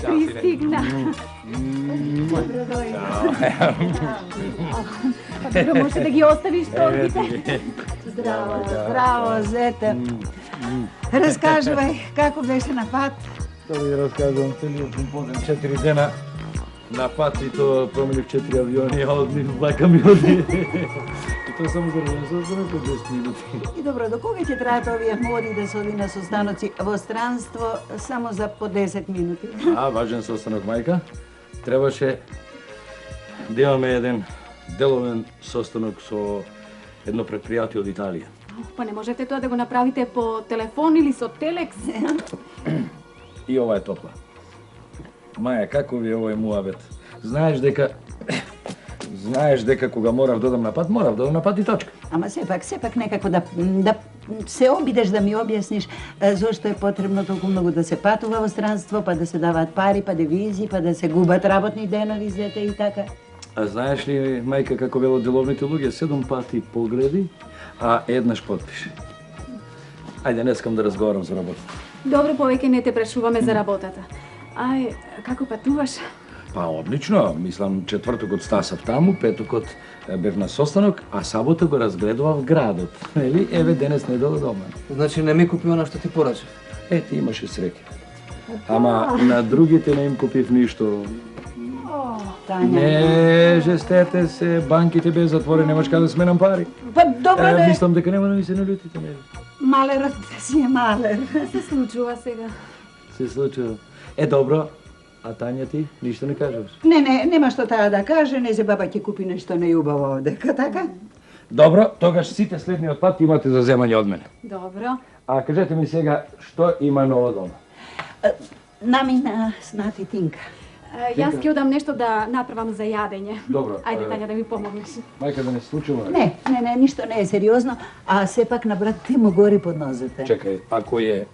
Пристигна. Добродојде. Па добро, може да ги оставиш торбите? Здраво, здраво, зете. Раскажувај, како беше на пат? Тоа ви раскажувам, целиот помпозен 4 дена на пат и тоа променив 4 авиони, а од нив влака ми оди. И тоа само за состанок од 10 минути. И добро, до кога ќе траат овие моди да се оди на состаноци во странство само за по 10 минути? Важен состанок, мајка. Требаше да имаме еден деловен состанок со едно предпријатие од Италија. Па не можете тоа да го направите по телефон или со телекс? И ова е топла. Маја, како ви е овој муабет? Знаеш дека кога морав да одам на пат и точка. Ама сепак некако да се обидеш да ми објасниш зошто е потребно толку многу да се патува во странство, па да се даваат пари, па девизи, па да се губат работни денови, зете и така. А знаеш ли, мајка, како вело деловните луѓе, 7 пати погледи, а еднаш подпише. Ајде, не искам да разговарам за работа. Добро, повеќе не те прашуваме за работата. Ај, како патуваш? Па, одлично. Мислам, четвртокот стасав таму, петокот бев на состанок, а сабота го разгледував градот. Нели? Еве, денес не дојде дома. Значи не ми купи она што ти порачав? Ти имаше среќа. Ама на другите не им купив ништо. Тања. Не, жестете се, банките бе затворени, немаш каде да сменам пари. Па добро да Мислам дека нема да ми се налютите, нели? Малерот си е малер. Се случува сега. Се случува. Добро. А Тања ти ништо не кажеш? Не, нема што таа да каже, незе баба ќе купи нешто нејубаво овдека, така? Добро, тогаш сите следниот пат имате за земање од мене. Добро. А кажете ми сега, што има ново дома? Намина снати Тинка. Јас ќе одам нешто да направам за јадење. Добро. Ајде, Тања, да ми помогнеш. Мајка, да не случува? Не, ништо не е сериозно, а сепак на брат ти му гори под нозете. Чекај, ако е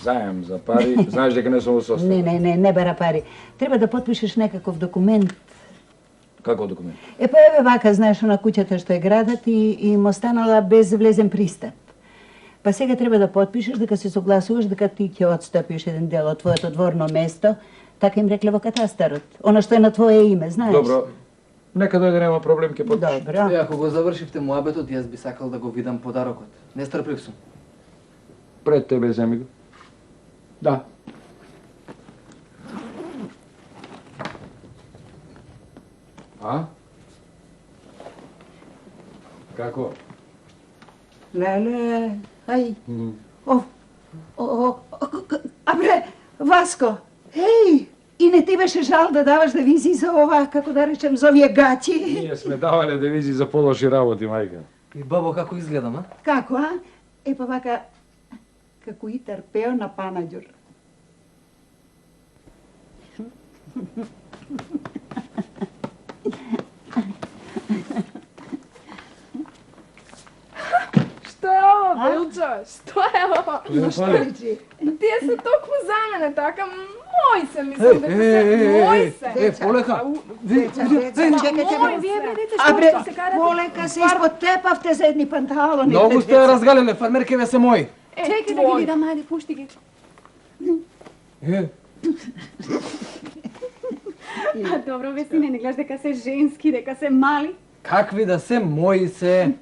заем за пари, знаеш дека не сум во состојба. Не бара пари. Треба да потпишеш некаков документ. Како документ? Па еве вака, знаеш, на куќата што е градат и им останала без влезен пристап. Па сега треба да потпишеш дека се согласуваш дека ти ќе отстапиш еден дел од твоето дворно место, така им рекле во катастарот. Она што е на твое име, знаеш? Добро. Нека дојде, нема проблем, ќе потпишеш. Добро. Ако го завршивте муабетот, јас би сакал да го видам подарокот. Нестрплив сум. Пред тебе, земи го. Да. Како? Леле, ај. Абре, Васко, еј, и не ти беше жал да даваш девизии за ова, како да речем, за овие гати? Ние сме давале девизии за полоши работи, мајка. И бабо, како изгледам, а? Како, а? Па вака, како и трпео на Панаѓур. Што е ова, Билчо? Што е ова? Што речи? Тие се толку за мене, така, мој се, мислам дека се, мој се. Полека. Чекајте, Абре, полека се испотепавте за едни панталони. Многу сте ја разгалиле, фармеркеве се мои. Чекај да ги видам, ајде, пушти ги. Добро, бе, сине, не гледаш дека се женски, дека се мали? Какви да се мои се?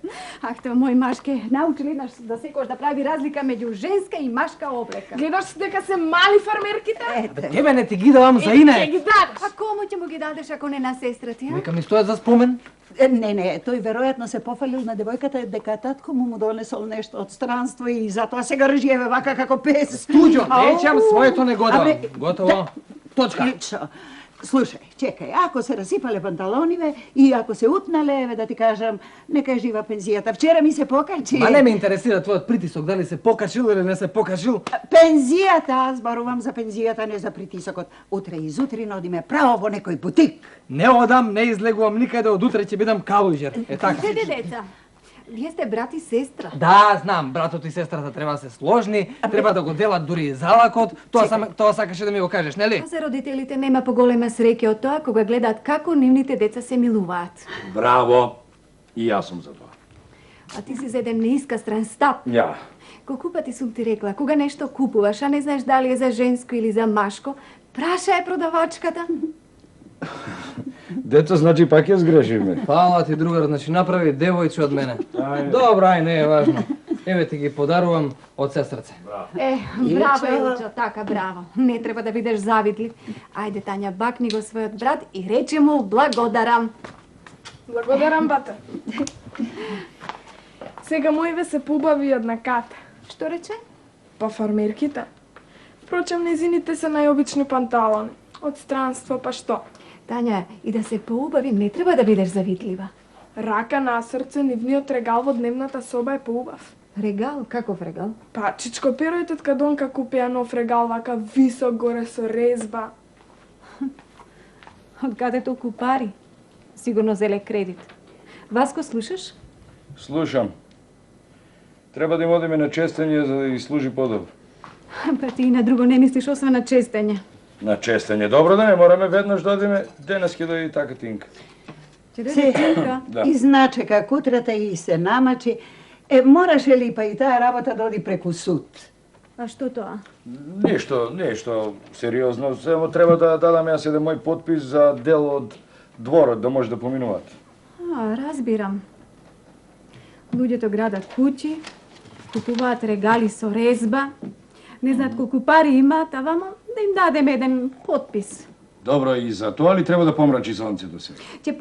Ах, тоа мој машке, научи ли нас да секојаш да прави разлика меѓу женска и машка облека? Гледаш дека се мали фармерките? Тебе не ти ги давам за ине. Ќе ги дадеш. А кому ќе му ги дадеш ако не на сестра ти, а? Нека ми стојат за спомен. Не, тој веројатно се пофалил на девојката дека татко му донесол нешто од странство и затоа сега ржиеве вака како пес. Туѓо, нечам, своето не го давам. Готово. Точка. Лично. Слушај, чекај, ако се расипале панталониве и ако се утнале, еве да ти кажам, нека е жива пензијата. Вчера ми се покачи. Ма не ме интересира твојот притисок, дали се покачил или не се покачил. Пензијата, аз барувам за пензијата, не за притисокот. Утре изутрин одиме право во некој бутик. Не одам, не излегувам никаде, од утре ќе бидам калујџер. Така. Седе, деца. Вие сте брат и сестра. Да, знам, братот и сестрата треба да се сложни, треба да го делат дури и залакот. Тоа сакаше да ми го кажеш, нели? А за родителите нема поголема среќа од тоа кога гледаат како нивните деца се милуваат. Браво! И јас сум за тоа. А ти си за еден неискастран стап. Ја. Колку пати сум ти рекла, кога нешто купуваш, а не знаеш дали е за женско или за машко, прашај продавачката. Дето, значи пак ја сгрешивме. Фала ти, другар, значи направи девојче од мене. Добро, ај, не е важно. Еве ти ги подарувам од сестрце. Браво, Илчо, така, браво. Не треба да бидеш завидлив. Ајде, Тања, бакни го својот брат и речи му благодарам. Благодарам, бата. Сега мојве се поубави од наката. Што рече? Па фармерките. Впрочем, незините се најобични панталони. Од странство, па што? Тања, и да се поубави, не треба да бидеш завидлива. Рака на срце, нивниот регал во дневната соба е поубав. Регал? Каков регал? Па, чичко перој тетка Донка купија нов регал, вака висок горе со резба. Од каде толку пари? Сигурно зеле кредит. Васко, слушаш? Слушам. Треба да им одиме на честење за да ги служи подобро. Па ти и на друго не мислиш освен на честење. На честење. Добро да не мораме веднаш да одиме, денески да и така тинка. Ќе да Се, тинка? Да. изначека кутрата и се намачи. Мораше ли па и таа работа да оди преку суд? А што тоа? Нешто сериозно. Само треба да дадам јас еден мој потпис за дел од дворот, да може да поминуваат. Разбирам. Луѓето градат куќи, купуваат регали со резба, не знаат колку пари имаат, а вама да им дадеме еден потпис. Добро, и за тоа ли треба да помрачи сонцето се? Ќе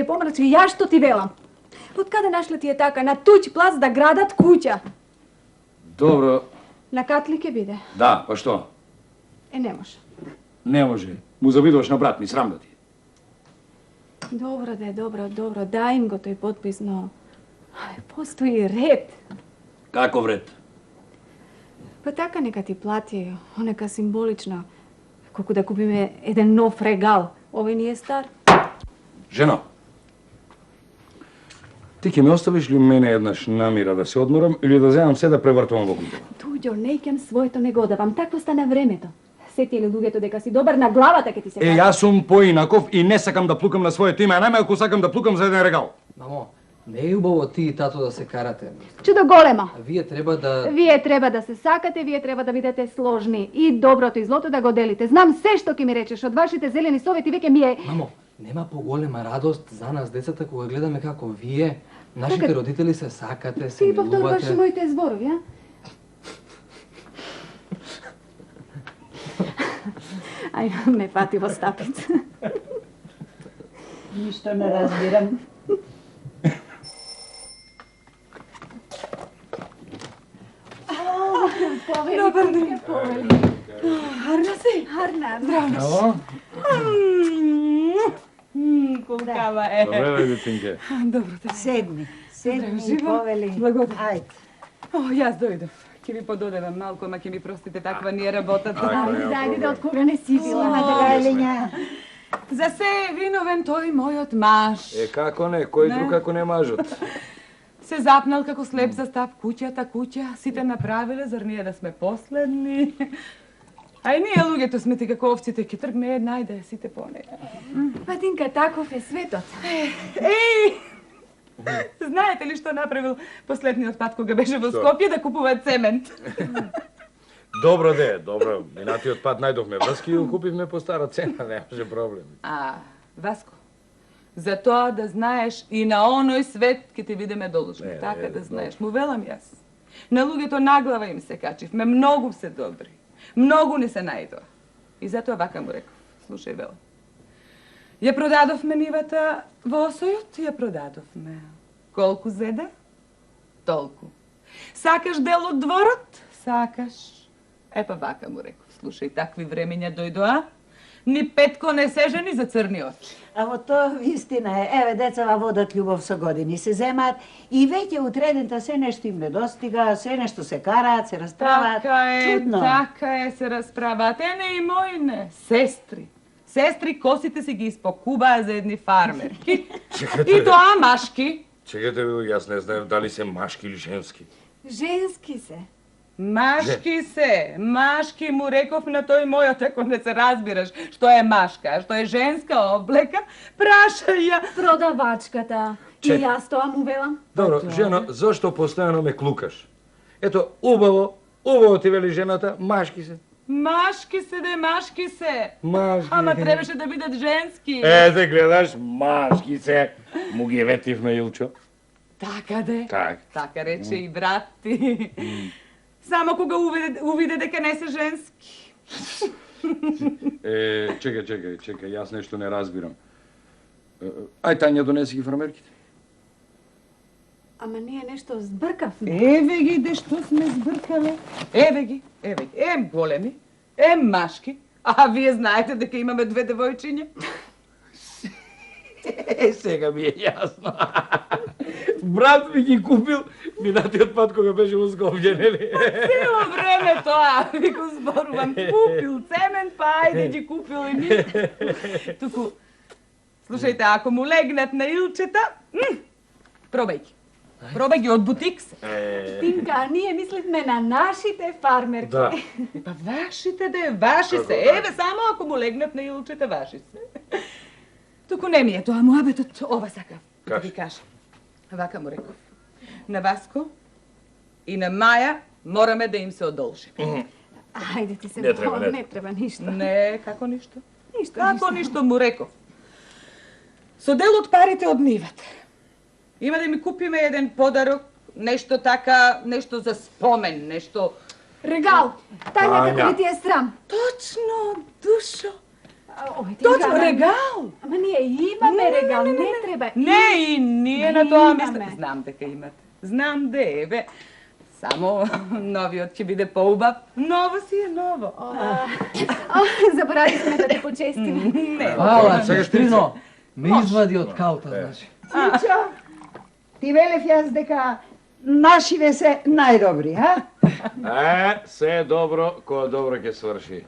помрачи, ја што ти велам. Од каде нашле ти е така на туѓ плац да градат куќа? Добро, На катли ќе биде? да, па што? Не може. Не може. Му завидуваш на брат ми, срам да ти. Добро, дај им го тој потпис, но постои ред. Како вред? Па така нека ти плати, онека символично, колку да купиме еден нов регал. Овој ни е стар. Жено, ти ќе ме оставиш ли мене еднаш намира да се одморам или да земам се да превртувам во куќава? Туѓо, неќам своето не го давам, такво стана времето. Сети ли луѓето дека си добар на главата ке ти се кажа? Јас сум поинаков и не сакам да плукам на своето име, а најмалку сакам да плукам за еден регал. Мамо, не е убаво ти и тато да се карате. Чудо голема. А вие треба да... Вие треба да се сакате, вие треба да бидете сложни и доброто и злото да го делите. Знам се што ќе ми речеш, од вашите зелени совети веќе ми е... Мамо, нема поголема радост за нас децата кога гледаме како вие, нашите родители се сакате, се Ти повторуваш милувате. моите зборови, а? Ај, ме фати во стапица. Ништо не разбирам. Добар ден. Харна си? Харна. Здраво. Колкава е. Добре, децинке. Седни и живо. повели. Благодарам. Ајде. О, јас дојдов. Ќе ви пододевам малку, ама ќе ми простите, таква ни е работата. Зајди да од кога не си била. Материјалиња. За се е виновен тој мојот маж. Како не, кој друг ако не мажот? Се запнал како слеп за стап куќа, сите направиле, зар ние да сме последни? А и ние луѓето сме ти како овците, ќе тргне една и да ја сите по неја. Па Динка, таков е светот. Еј! Знаете ли што направил последниот пат кога беше во Скопје да купува цемент? Добро де, добро. Минатиот пат најдовме врски и купивме по стара цена, немаше проблем. Васко, за тоа да знаеш и на оној свет ќе те видиме должни. Така да знаеш. Му велам јас. На луѓето наглава им се качивме, многу се добри. Многу не се најдоа. И затоа вака му реков. Слушај, Вела. Ја продадовме нивата во осојот, ја продадовме. Колку зеде? Толку. Сакаш дел од дворот? Сакаш. Па вака му реков. Слушај, такви времења дојдоа. Ни Петко не се жени за црни очи. А во тоа вистина е, еве децава водат љубов со години, се земаат и веќе утредента се нешто им недостига, се нешто се караат, се расправаат. Така е, се расправаат. Не и мојне, сестри. Сестри косите си ги испокубаа за едни фармерки. И тоа машки. Чекайте, јас не знаев дали се машки или женски. Женски се. Машки се, машки му реков на тој мојот, ако не се разбираш што е машка, што е женска облека, прашај ја. Продавачката. И јас тоа му велам. Добро, жено, зошто постојано ме клукаш? Ето, убаво ти вели жената, машки се. Машки се, машки се. Машки. Ама требаше да бидат женски. Се гледаш, машки се. Му ги ветивме, Илчо. Така де. Так. Така рече и брат ти. Само кога увиде дека не се женски. Чекај, јас нешто не разбирам. Ај, Тања, донеси ги фармерките. Ама ние нешто збркавме. Еве ги, де што сме збркале. Еве ги. Ем големи, ем машки. А вие знаете дека имаме две девојчиња? Сега ми е јасно. Брат ми ги купил минатиот пат кога беше во Скопје, нели? Цело време тоа, ви го зборувам, купил цемент, па ајде ги купил и ми. Туку, слушајте, ако му легнат на илчета, пробај ги. Пробај ги од бутик се. Тинка, ние мислевме на нашите фармерки. Да. Па вашите ваши се. Еве, само ако му легнат на илчета, ваши се. Туку не ми е тоа муабетот, ова сакав да ви кажам. Вака му реков. На Васко и на Маја мораме да им се одолжиме. Ајде ти се Не треба, моля, не. не треба ништо. Не, како ништо? Ништо, Како ништо му реков. Со дел од парите од нивата. Има да ми купиме еден подарок, нешто така, нешто за спомен, нешто... Регал! Тања, како ли ти е срам? Точно, душо. Ој, Тинка, Точно, регал. Ама ние имаме регал, не треба. Не, и ние на тоа Имаме. мислиме. Знам дека имате. Знам де, еве. Само новиот ќе биде поубав. Ново си е ново. Заборави сме да те почестиме. Не. Ала, сестрино, ме извади од калта, значи. Сичо, ти велев јас дека нашиве се најдобри, а? Се добро, која добро ќе сврши.